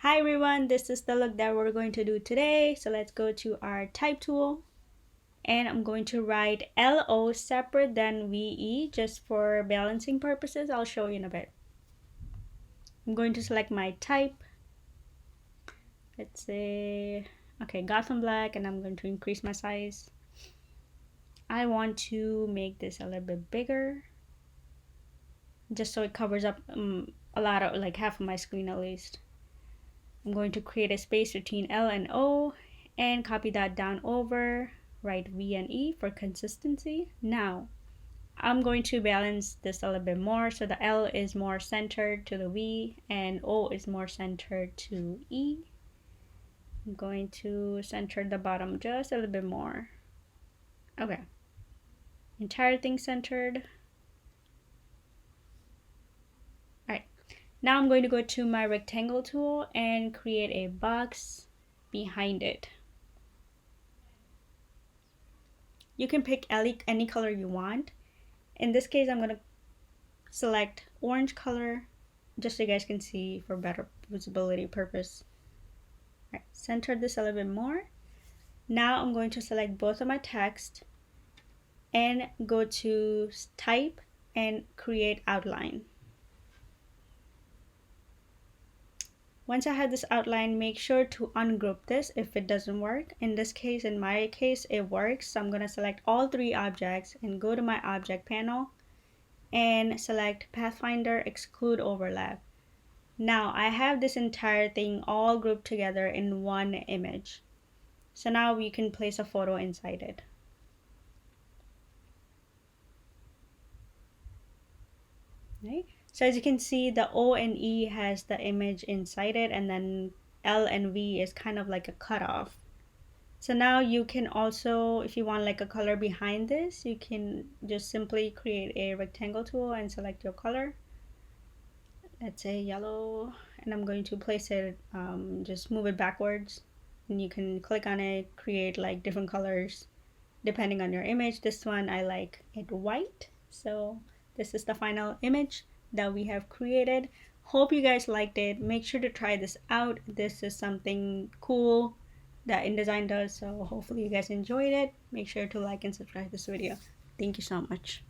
Hi everyone, this is the look that we're going to do today. So let's go to our type tool and I'm going to write LO separate than VE just for balancing purposes. I'll show you in a bit. I'm going to select my type. Let's say, okay, Gotham Black, and I'm going to increase my size. I want to make this a little bit bigger just so it covers up a lot of, like half of my screen at least. I'm going to create a space between L and O and copy that down over, write V and E for consistency. Now, I'm going to balance this a little bit more so the L is more centered to the V and O is more centered to E. I'm going to center the bottom just a little bit more. Okay, entire thing centered. Alright, now I'm going to go to my rectangle tool and create a box behind it. You can pick any color you want. In this case, I'm going to select orange color just so you guys can see for better visibility purpose. All right, center this a little bit more. Now I'm going to select both of my text and go to type and create outline. Once I have this outline, make sure to ungroup this if it doesn't work. In this case, in my case, it works. So I'm going to select all three objects and go to my object panel and select Pathfinder Exclude Overlap. Now I have this entire thing all grouped together in one image. So now we can place a photo inside it. Right? So as you can see, the O and E has the image inside it, and then L and V is kind of like a cutoff. So now you can also, if you want like a color behind this, you can just simply create a rectangle tool and select your color. Let's say yellow, and I'm going to place it, just move it backwards, and you can click on it, create like different colors depending on your image. This one I like it white, so this is the final image that we have created. Hope you guys liked it. Make sure to try this out. This is something cool that InDesign does, so hopefully you guys enjoyed it. Make sure to like and subscribe this video. Thank you so much.